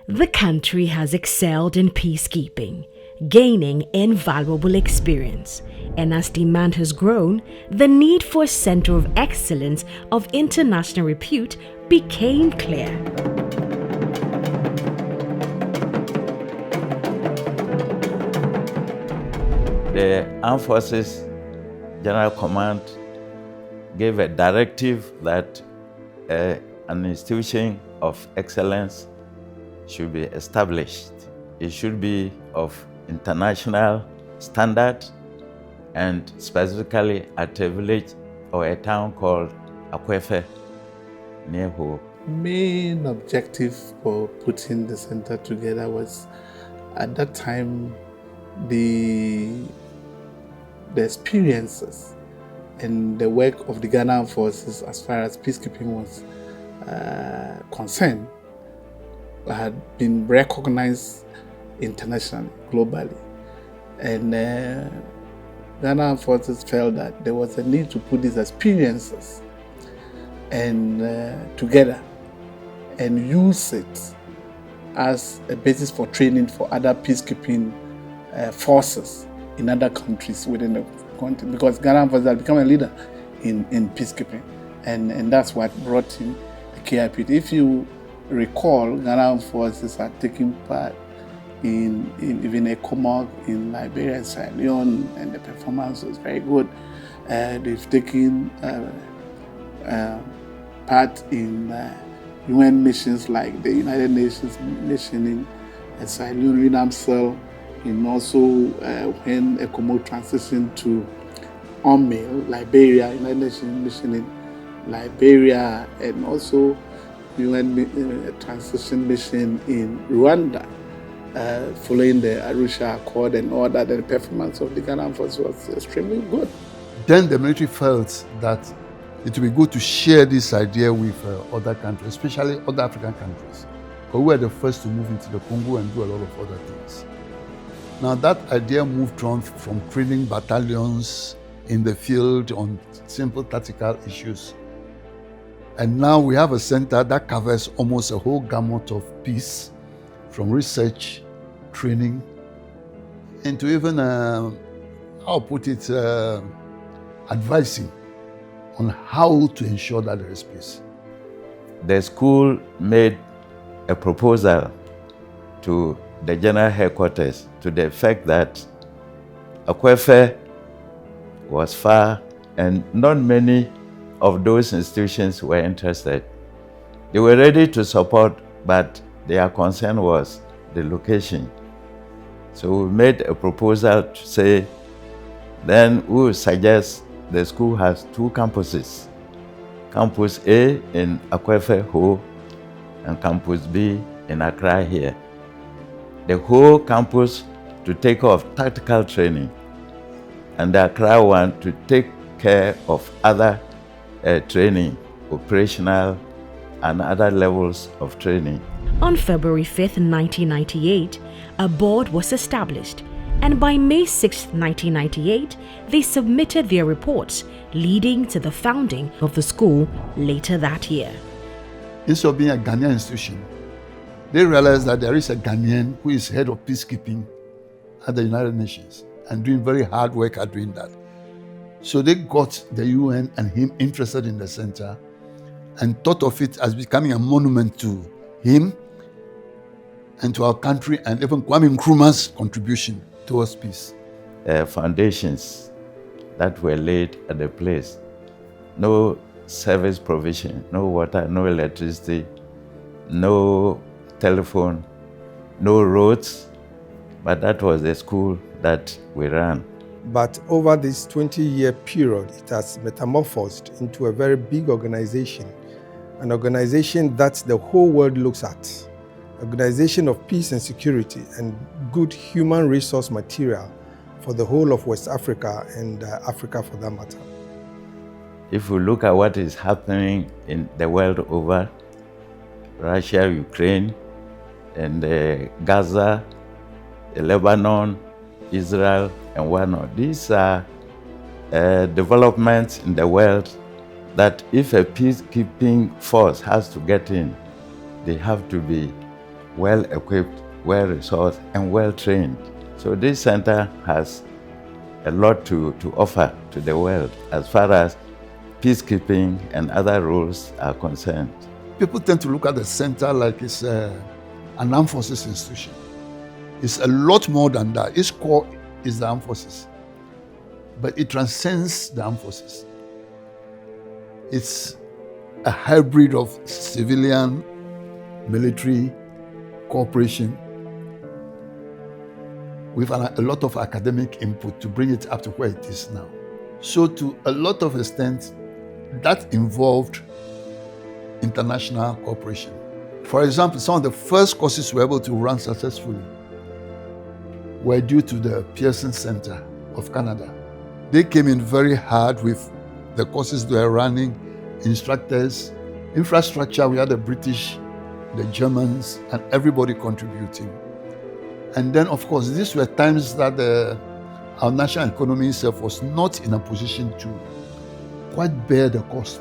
The country has excelled in peacekeeping, gaining invaluable experience, and as demand has grown, the need for a center of excellence of international repute became clear. The Armed Forces General Command gave a directive that an institution of excellence should be established. It should be of international standard and specifically at a village or a town called Akwefe near Ho. Main objective for putting the center together was at that time the experiences and the work of the Ghana Armed Forces as far as peacekeeping was concerned had been recognized internationally, globally. And Ghana Armed Forces felt that there was a need to put these experiences and together and use it as a basis for training for other peacekeeping forces in other countries within the country, because Ghana Armed Forces had become a leader in peacekeeping, and that's what brought in the KAIPTC. If you recall, Ghana Armed Forces had taken part in even a COMOG in Liberia and Sierra Leone, and the performance was very good. They've taken part in UN missions like the United Nations mission in Sierra Leone, UNAMSL, and also when a COMOG transitioned to UNMIL, Liberia, United Nations mission in Liberia, and also UN transition mission in Rwanda, following the Arusha Accord and all that. The performance of the Ghana Armed Forces was extremely good. Then the military felt that it would be good to share this idea with other countries, especially other African countries, because we were the first to move into the Congo and do a lot of other things. Now that idea moved on from training battalions in the field on simple tactical issues. And now we have a center that covers almost a whole gamut of peace, from research, training, into even, I'll put it, advising on how to ensure that there is peace. The school made a proposal to the general headquarters to the effect that Akwefe was far and not many of those institutions were interested. They were ready to support, but their concern was the location. So we made a proposal to say, then we would suggest the school has two campuses. Campus A in Akwefe Ho and Campus B in Accra here. The whole campus to take off tactical training, and the Accra one to take care of other training, operational and other levels of training. On February 5th, 1998, a board was established, and by May 6th, 1998, they submitted their reports, leading to the founding of the school later that year. Instead of being a Ghanaian institution, they realized that there is a Ghanaian who is head of peacekeeping at the United Nations and doing very hard work at doing that. So they got the UN and him interested in the center and thought of it as becoming a monument to him and to our country, and even Kwame Nkrumah's contribution towards peace. Foundations that were laid at the place. No service provision, no water, no electricity, no telephone, no roads, but that was the school that we ran. But over this 20-year period, it has metamorphosed into a very big organization, an organization that the whole world looks at, an organization of peace and security and good human resource material for the whole of West Africa and Africa for that matter. If we look at what is happening in the world over, Russia, Ukraine, and Gaza, Lebanon, Israel, and whatnot, these are developments in the world that if a peacekeeping force has to get in, they have to be well-equipped, well-resourced, and well-trained. So this center has a lot to offer to the world as far as peacekeeping and other roles are concerned. People tend to look at the center like it's an armed forces institution. It's a lot more than that. Its core is the armed forces, but it transcends the armed forces. It's a hybrid of civilian, military, cooperation, with a lot of academic input to bring it up to where it is now. So to a lot of extent, that involved international cooperation. For example, some of the first courses we were able to run successfully were due to the Pearson Center of Canada. They came in very hard with the courses they were running, instructors, infrastructure. We had the British, the Germans, and everybody contributing. And then, of course, these were times that our national economy itself was not in a position to quite bear the cost.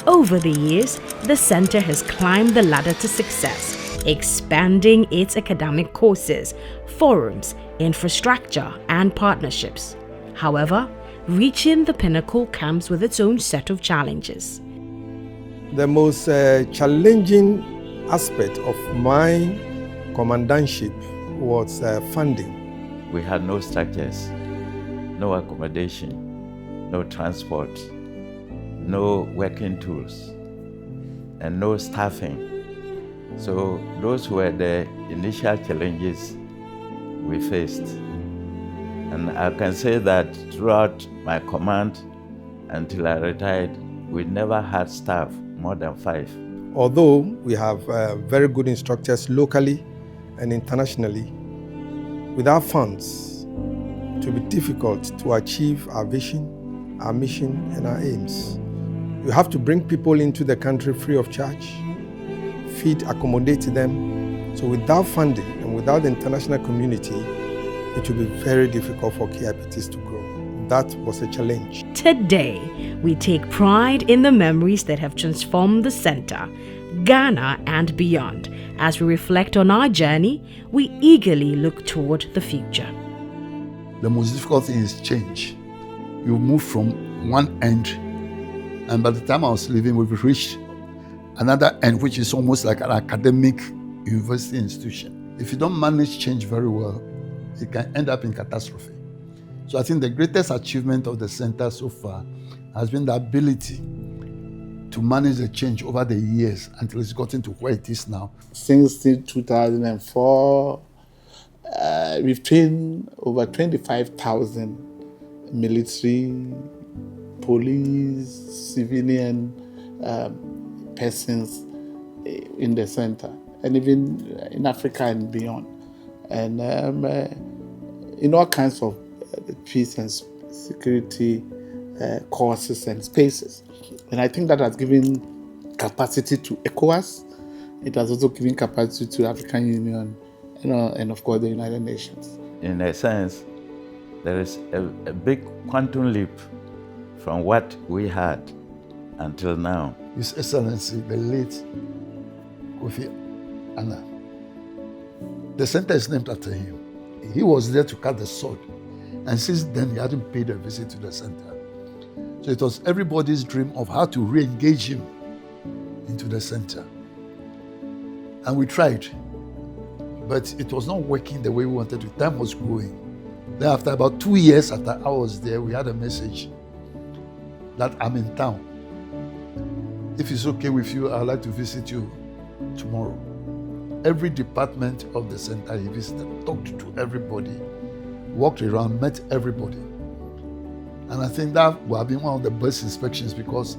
Over the years, the center has climbed the ladder to success, expanding its academic courses, forums, infrastructure, and partnerships. However, reaching the pinnacle comes with its own set of challenges. The most challenging aspect of my commandantship was funding. We had no structures, no accommodation, no transport, no working tools, and no staffing. So those were the initial challenges we faced. And I can say that throughout my command until I retired, we never had staff more than 5. Although we have very good instructors locally and internationally, without funds, it will be difficult to achieve our vision, our mission, and our aims. You have to bring people into the country free of charge, feed, accommodate them. So without funding and without the international community, it will be very difficult for KAIPTCs to grow. That was a challenge. Today, we take pride in the memories that have transformed the center, Ghana, and beyond. As we reflect on our journey, we eagerly look toward the future. The most difficult thing is change. You move from one end, and by the time I was leaving, we've reached another end, which is almost like an academic university institution. If you don't manage change very well, it can end up in catastrophe. So I think the greatest achievement of the center so far has been the ability to manage the change over the years until it's gotten to where it is now. Since 2004, we've trained over 25,000 military, police, civilian persons in the center, and even in Africa and beyond. And in all kinds of peace and security courses and spaces. And I think that has given capacity to ECOWAS. It has also given capacity to the African Union, and of course the United Nations. In a sense, there is a big quantum leap from what we had until now. His Excellency, the late Kofi Annan. The center is named after him. He was there to cut the sword. And since then, he hadn't paid a visit to the center. So it was everybody's dream of how to re-engage him into the center. And we tried, but it was not working the way we wanted to. Time was going. Then after about 2 years after I was there, we had a message that I'm in town. If it's okay with you, I'd like to visit you tomorrow. Every department of the center he visited, talked to everybody, walked around, met everybody. And I think that would have been one of the best inspections, because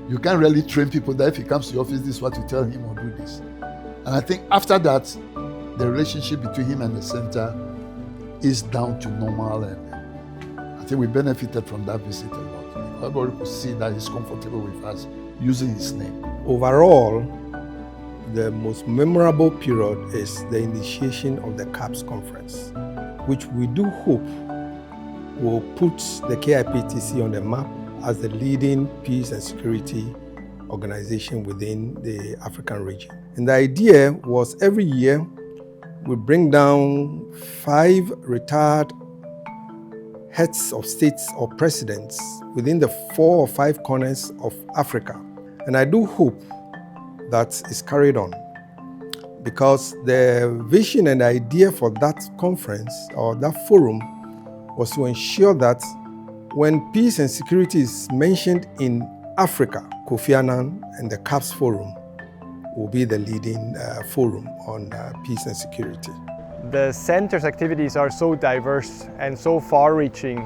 you can't really train people that if he comes to your office, this is what you tell him or do this. And I think after that, the relationship between him and the center is down to normal. And I think we benefited from that visit a lot. Everybody could see that he's comfortable with us using his name. Overall, the most memorable period is the initiation of the CAPS conference, which we do hope will put the KAIPTC on the map as the leading peace and security organization within the African region. And the idea was every year we bring down 5 retired heads of states or presidents within the 4 or 5 corners of Africa. And I do hope that is carried on, because the vision and idea for that conference or that forum was to ensure that when peace and security is mentioned in Africa, Kofi Annan and the CAPS Forum will be the leading forum on peace and security. The center's activities are so diverse and so far-reaching,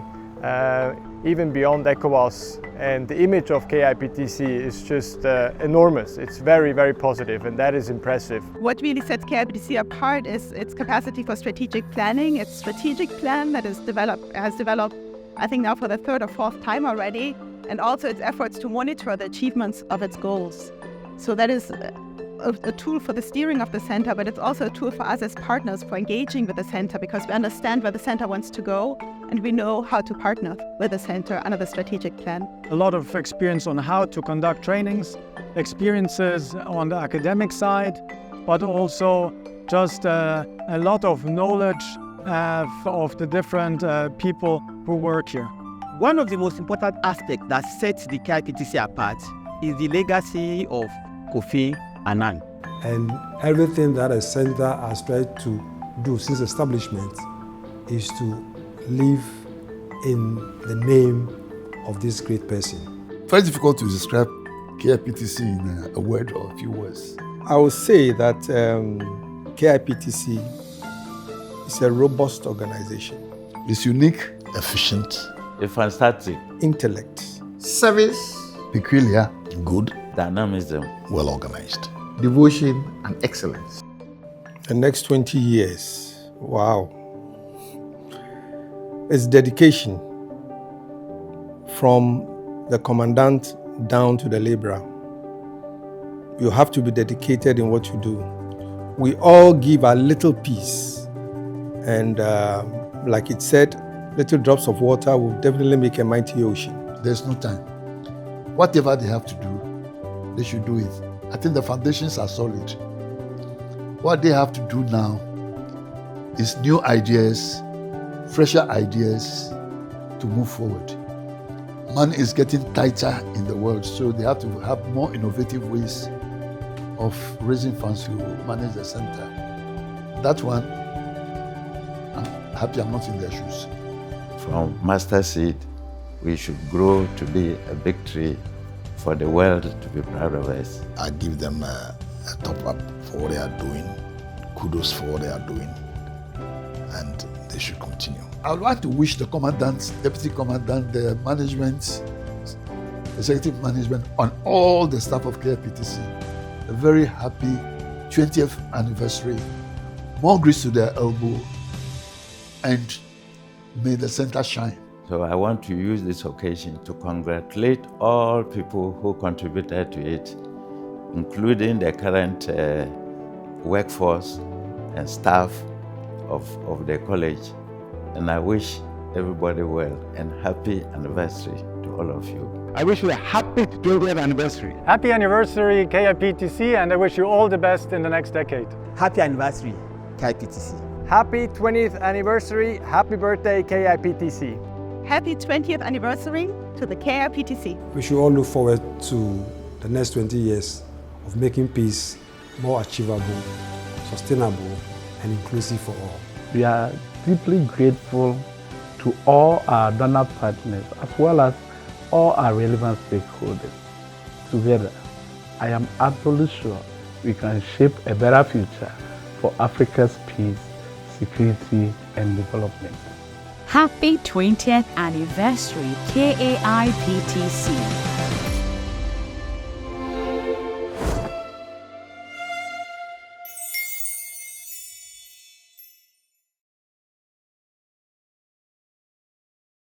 even beyond ECOWAS, and the image of KAIPTC is just enormous. It's very, very positive, and that is impressive. What really sets KAIPTC apart is its capacity for strategic planning, its strategic plan that has developed, I think now for the 3rd or 4th time already, and also its efforts to monitor the achievements of its goals. So that is a tool for the steering of the center, but it's also a tool for us as partners for engaging with the center, because we understand where the center wants to go and we know how to partner with the center under the strategic plan. A lot of experience on how to conduct trainings, experiences on the academic side, but also just a lot of knowledge of the different people who work here. One of the most important aspects that sets the KAIPTC apart is the legacy of Kofi Annan. And everything that a center has tried to do since establishment is to live in the name of this great person. Very difficult to describe KAIPTC in a word or a few words. I would say that KAIPTC is a robust organization. It's unique, efficient, fantastic, intellect, service, peculiar, good, dynamism, well organized, devotion and excellence. The next 20 years, wow. It's dedication from the commandant down to the laborer. You have to be dedicated in what you do. We all give a little piece, and like it said, little drops of water will definitely make a mighty ocean. There's no time. Whatever they have to do, they should do it. I think the foundations are solid. What they have to do now is new ideas, fresher ideas to move forward. Money is getting tighter in the world, so they have to have more innovative ways of raising funds to manage the center. That one, I'm happy I'm not in their shoes. From master seed, we should grow to be a big tree for the world to be proud of us. I give them a top up for what they are doing, kudos for what they are doing, and they should continue. I would like to wish the commandant, deputy commandant, the management, executive management, and all the staff of KAIPTC a very happy 20th anniversary. More grease to their elbow, and may the center shine. So I want to use this occasion to congratulate all people who contributed to it, including the current workforce and staff of the college. And I wish everybody well and happy anniversary to all of you. I wish you a happy 20th anniversary. Happy anniversary, KAIPTC, and I wish you all the best in the next decade. Happy anniversary, KAIPTC. Happy 20th anniversary, happy birthday KAIPTC. Happy 20th anniversary to the KAIPTC. We should all look forward to the next 20 years of making peace more achievable, sustainable, and inclusive for all. We are deeply grateful to all our donor partners as well as all our relevant stakeholders. Together, I am absolutely sure we can shape a better future for Africa's peace, security, and development. Happy 20th anniversary, KAIPTC.